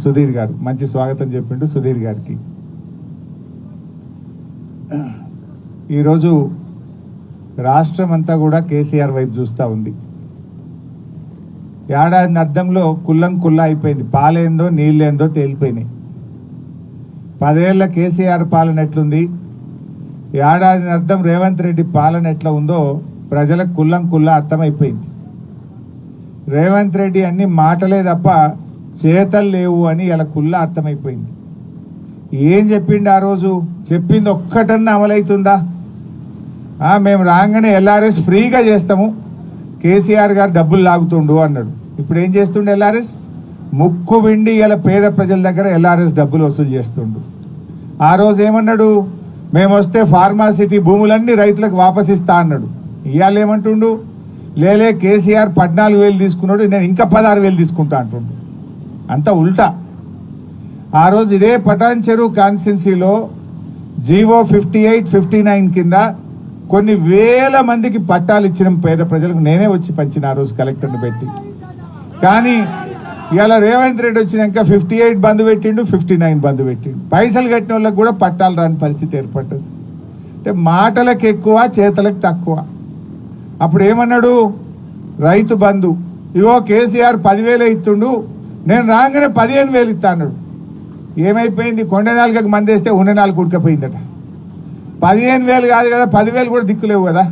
సుధీర్ గారు మంచి స్వాగతం చెప్పిండు సుధీర్ గారికి. ఈరోజు రాష్ట్రం అంతా కూడా కేసీఆర్ వైపు చూస్తూ ఉంది. ఏడాది అర్థంలో కుల్లం కుల్లా అయిపోయింది. పాలేందో నీళ్ళేందో తేలిపోయినాయి. 10 ఏళ్ల కేసీఆర్ పాలన ఎట్లుంది, ఏడాది అర్థం రేవంత్ రెడ్డి పాలన ఎట్లా ఉందో ప్రజలకు కుల్లం కుల్లా అర్థమైపోయింది. రేవంత్ రెడ్డి అన్ని మాటలే తప్ప చేతలు లేవు అని ఇలా కుల్లా అర్థమైపోయింది. ఏం చెప్పిండు ఆ రోజు? చెప్పింది ఒక్కటన్నా అమలవుతుందా? మేము రాగానే ఎల్ఆర్ఎస్ ఫ్రీగా చేస్తాము, కేసీఆర్ గారు డబ్బులు లాగుతుండు అన్నాడు. ఇప్పుడు ఏం చేస్తుండు? ఎల్ఆర్ఎస్ ముక్కు విండి ఇలా పేద ప్రజల దగ్గర ఎల్ఆర్ఎస్ డబ్బులు వసూలు చేస్తుండు. ఆ రోజు ఏమన్నాడు? మేము వస్తే ఫార్మాసిటీ భూములన్నీ రైతులకు వాపసిస్తా అన్నాడు. ఇవాళ ఏమంటుండు? లేలే కేసీఆర్ 14,000 తీసుకున్నాడు, నేను ఇంకా 16,000 తీసుకుంటా అంటుండు. అంతా ఉల్టా. ఆ రోజు ఇదే పటాన్ చెరువు కాన్స్టిట్యున్సీలో జీవో 58, 59 కింద కొన్ని వేల మందికి పట్టాలు ఇచ్చిన పేద ప్రజలకు నేనే వచ్చి పంచిన ఆ రోజు కలెక్టర్ని పెట్టి. కానీ ఇవాళ రేవంత్ రెడ్డి వచ్చినాక 58 బంద్ పెట్టిండు, 59 బంద్ పెట్టిండు. పైసలు కట్టిన వాళ్ళకి కూడా పట్టాలు రాని పరిస్థితి ఏర్పడ్డది. అంటే మాటలకు ఎక్కువ, చేతలకు తక్కువ. అప్పుడు ఏమన్నాడు? రైతు బంధు ఇగో కేసీఆర్ 10,000 ఇస్తుండు, నేను రాగానే 15,000 ఇస్తా అన్నాడు. ఏమైపోయింది? కొండ నాలుగకు మందేస్తే ఉన్న నాలుగు ఉడకపోయిందట. 15,000 కాదు కదా, 10,000 కూడా దిక్కులేవు కదా.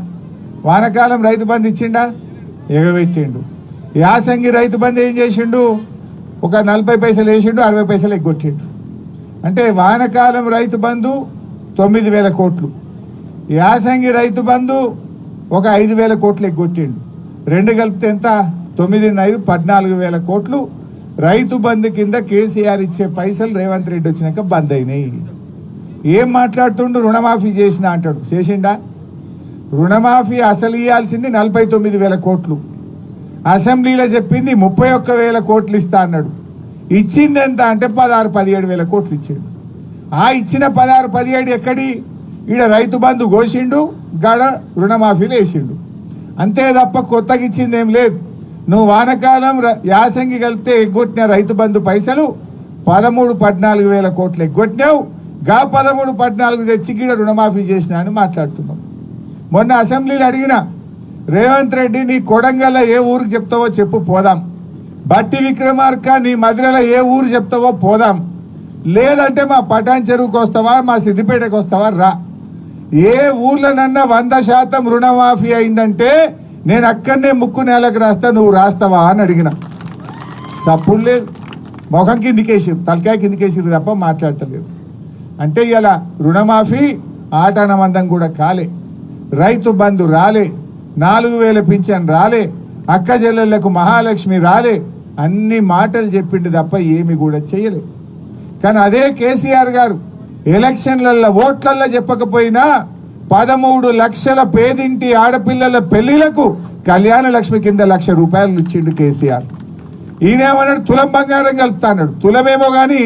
వానకాలం రైతు బంధు ఇచ్చిండా? ఎగబెట్టిండు. యాసంగి రైతు బంధు ఏం చేసిండు? ఒక 40 పైసలు వేసిండు, 60 పైసలు ఎగ్గొట్టిండు. అంటే వానకాలం రైతు బంధు 9,000 కోట్లు, యాసంగి రైతు బంధు ఒక 5,000 కోట్లు ఎగ్గొట్టిండు. రెండు కలిపితే ఎంత? 9, 14,000 కోట్లు రైతు బంధు కింద కేసీఆర్ ఇచ్చే పైసలు రేవంత్ రెడ్డి వచ్చినాక బంద్ అయినాయి. ఏం మాట్లాడుతుండు? రుణమాఫీ చేసిన అంటాడు. చేసిండా? రుణమాఫీ అసలు ఇవ్వాల్సింది 49,000 కోట్లు, అసెంబ్లీలో చెప్పింది 31,000 కోట్లు ఇస్తా అన్నాడు. ఇచ్చింది ఎంత అంటే 16, 17,000 కోట్లు ఇచ్చిండు. ఆ ఇచ్చిన 16, 17 ఎక్కడి? ఈడ రైతు బంధు కోసిండు, గడ రుణమాఫీలు వేసిండు. అంతే తప్ప కొత్తగా ఇచ్చింది ఏం లేదు. నువ్వు వానకాలం యాసంగి కలిపితే ఎగ్గొట్టిన రైతు బంధు పైసలు 13, 14,000 కోట్లు ఎగ్గొట్టినావు. గా 13, 14 తెచ్చి గీడ రుణమాఫీ చేసినా అని మాట్లాడుతున్నావు. మొన్న అసెంబ్లీలో అడిగిన రేవంత్ రెడ్డి, నీ కొడంగల్ ఏ ఊరికి చెప్తావో చెప్పు పోదాం. బట్టి విక్రమార్క నీ మదిరలో ఏ ఊరు చెప్తావో పోదాం. లేదంటే మా పటాన్ చెరువుకి వస్తావా, మా సిద్దిపేటకు వస్తావా రా. ఏ ఊర్లోనన్నా 100% రుణమాఫీ అయిందంటే నేను అక్కడనే ముక్కు నేలకు రాస్తా, నువ్వు రాస్తావా అని అడిగిన. సప్పుడు లేదు, ముఖం కిందికేసిరు, తలకాయ కిందికేసిరు తప్ప మాట్లాడతలేదు. అంటే ఇలా రుణమాఫీ ఆటానమందం కూడా కాలే, రైతు బంధు రాలే, 4,000 పింఛన్ రాలే, అక్క చెల్లెళ్లకు మహాలక్ష్మి రాలే. అన్ని మాటలు చెప్పిండు తప్ప ఏమి కూడా చేయలే. కానీ అదే కేసీఆర్ గారు ఎలక్షన్లలో ఓట్లల్లో చెప్పకపోయినా 13 లక్షల పేదింటి ఆడపిల్లల పెళ్లిలకు కళ్యాణ లక్ష్మి కింద 1,00,000 రూపాయలు ఇచ్చిండు కేసీఆర్. ఈయనేమన్నాడు? తులం బంగారం కలుపుతా అన్నాడు. తులమేమో కానీ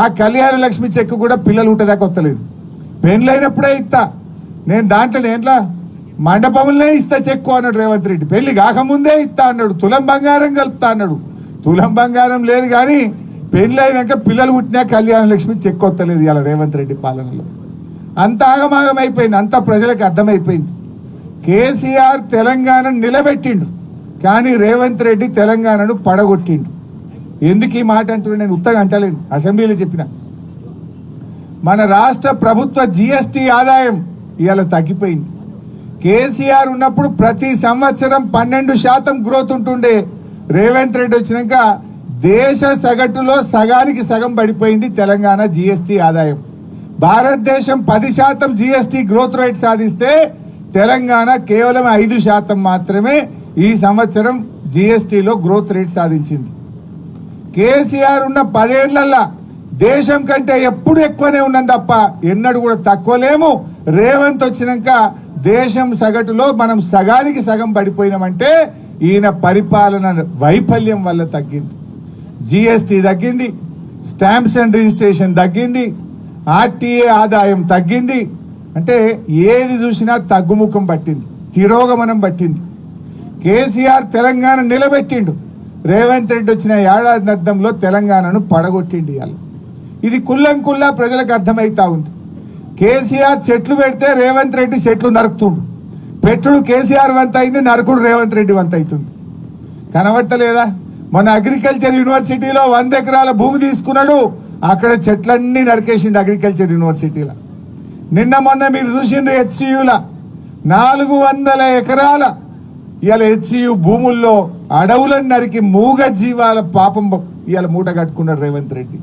ఆ కళ్యాణ లక్ష్మి చెక్కు కూడా పిల్లలు ఉంటుందాకా వస్తలేదు. పెళ్ళైనప్పుడే ఇస్తా నేను, దాంట్లో మండపంలోనే ఇస్తా చెక్కు అన్నాడు రేవంత్ రెడ్డి. పెళ్లి కాకముందే ఇస్తా అన్నాడు. తులం బంగారం కలుపుతా అన్నాడు. తులం బంగారం లేదు కానీ పెళ్లి అయినాక పిల్లలు పుట్టినా కళ్యాణ లక్ష్మి చెక్కు వస్తలేదు ఇలా రేవంత్ రెడ్డి పాలనలో. అంత ఆగమాగం అయిపోయింది, అంత ప్రజలకు అర్థమైపోయింది. కేసీఆర్ తెలంగాణను నిలబెట్టిండు, కానీ రేవంత్ రెడ్డి తెలంగాణను పడగొట్టిండు. ఎందుకు ఈ మాట అంటున్నా? నేను ఉత్తగా అంటలేను, అసెంబ్లీలో చెప్పిన. మన రాష్ట్ర ప్రభుత్వ జీఎస్టీ ఆదాయం ఇవాళ తగ్గిపోయింది. కేసీఆర్ ఉన్నప్పుడు ప్రతి సంవత్సరం 12% గ్రోత్ ఉంటుండే. రేవంత్ రెడ్డి వచ్చినాక దేశ సగటులో సగానికి సగం పడిపోయింది తెలంగాణ జీఎస్టీ ఆదాయం. భారతదేశం 10% జీఎస్టీ గ్రోత్ రేట్ సాధిస్తే తెలంగాణ కేవలం 5% మాత్రమే ఈ సంవత్సరం జీఎస్టీలో గ్రోత్ రేట్ సాధించింది. కేసీఆర్ ఉన్న 10 ఏళ్లలో దేశం కంటే ఎప్పుడు ఎక్కువనే ఉన్నది తప్ప ఎన్నడూ కూడా తక్కువ లేము. రేవంత్ వచ్చినాక దేశం సగటులో మనం సగానికి సగం పడిపోయినామంటే ఈయన పరిపాలన వైఫల్యం వల్ల తగ్గింది. జీఎస్టీ తగ్గింది, స్టాంప్స్ అండ్ రిజిస్ట్రేషన్ తగ్గింది, ఆర్టీఏ ఆదాయం తగ్గింది. అంటే ఏది చూసినా తగ్గుముఖం పట్టింది, తిరోగమనం పట్టింది. కేసీఆర్ తెలంగాణ నిలబెట్టిండు, రేవంత్ రెడ్డి వచ్చిన ఏడాది అర్థంలో తెలంగాణను పడగొట్టిండి ఇవాళ. ఇది కుల్లా ప్రజలకు అర్థమవుతా ఉంది. కేసీఆర్ చెట్లు పెడితే రేవంత్ రెడ్డి చెట్లు నరుకుతుండు. పెట్టుడు కేసీఆర్ వంత అయింది, నరకుడు రేవంత్ రెడ్డి వంత అవుతుంది. కనబట్టలేదా? మొన్న అగ్రికల్చర్ యూనివర్సిటీలో 100 ఎకరాల భూమి తీసుకున్నాడు, అక్కడ చెట్లన్నీ నరికేసిండు అగ్రికల్చర్ యూనివర్సిటీలో. నిన్న మొన్న మీరు చూసిండ్రు హెచ్సియుల 400 ఎకరాల ఇవాళ హెచ్సియు భూముల్లో అడవులను నరికి మూగ జీవాల పాపం ఇవాళ మూట కట్టుకున్నాడు రేవంత్ రెడ్డి.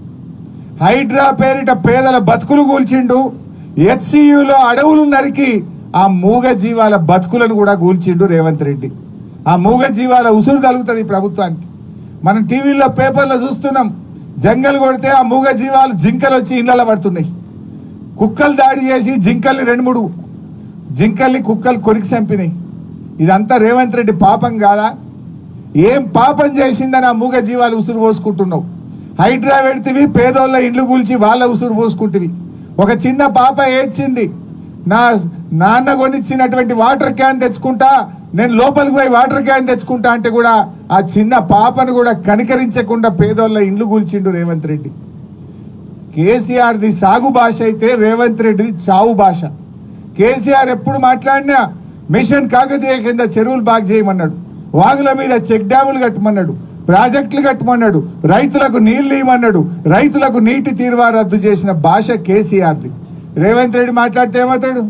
హైడ్రా పేరిట పేదల బతుకులు కూల్చిండు, హెచ్సియులో అడవులు నరికి ఆ మూగ జీవాల బతుకులను కూడా కూల్చిండు రేవంత్ రెడ్డి. ఆ మూగ జీవాల ఉసురు తగులుతుంది ప్రభుత్వానికి. మనం టీవీలో పేపర్లో చూస్తున్నాం, జంగల్ కొడితే ఆ మూగ జీవాలు జింకలు వచ్చి ఇళ్ళలో పడుతున్నాయి. కుక్కలు దాడి చేసి జింకల్ని 2-3 జింకల్ని కుక్కలు కొరికి చంపినాయి. ఇదంతా రేవంత్ రెడ్డి పాపం కాదా? ఏం పాపం చేసిందని ఆ మూగ జీవాలు ఉసురు పోసుకుంటున్నావు? హైడ్రా పెడితివి, పేదోళ్ళ ఇండ్లు కూల్చి వాళ్ళ ఉసురు పోసుకుంటువి. ఒక చిన్న పాప ఏడ్చింది, నా నాన్న కొనిచ్చినటువంటి వాటర్ క్యాన్ తెచ్చుకుంటా, నేను లోపలికి పోయి వాటర్ క్యాన్ తెచ్చుకుంటా అంటే కూడా ఆ చిన్న పాపను కూడా కనికరించకుండా పేదోళ్ళ ఇండ్లు కూల్చిండు రేవంత్ రెడ్డి. కేసీఆర్ది సాగు భాష అయితే రేవంత్ రెడ్డిది చావు భాష. కేసీఆర్ ఎప్పుడు మాట్లాడినా మిషన్ కాకతీయ కింద చెరువులు బాగు చేయమన్నాడు, వాగుల మీద చెక్ డ్యాములు కట్టమన్నాడు, ప్రాజెక్టులు కట్టమన్నాడు, రైతులకు నీళ్లు ఇవ్వమన్నాడు, రైతులకు నీటి తీరువా రద్దు చేసిన భాష కేసీఆర్ది. రేవంత్ రెడ్డి మాట్లాడితే ఏమవుతాడు?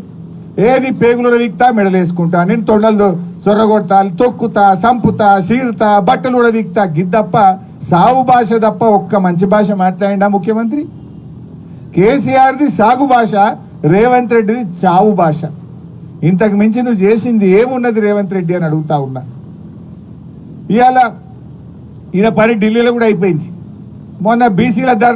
నీ పేగులు వీక్తా, మెడలేసుకుంటా, నేను తొండలు సొర్రగొడతా, తొక్కుతా, సంపుతా, సీరుతా, బట్టలు కూడా వీక్తా, గిద్దప్ప సాగు భాష తప్ప ఒక్క మంచి భాష మాట్లాడిండా ముఖ్యమంత్రి? కేసీఆర్ది సాగు భాష, రేవంత్ రెడ్డిది చావు భాష. ఇంతకు మించి నువ్వు చేసింది ఏమున్నది రేవంత్ రెడ్డి అని అడుగుతా ఉన్నా. ఇవాళ ఈయన పని ఢిల్లీలో కూడా అయిపోయింది. మొన్న బీసీల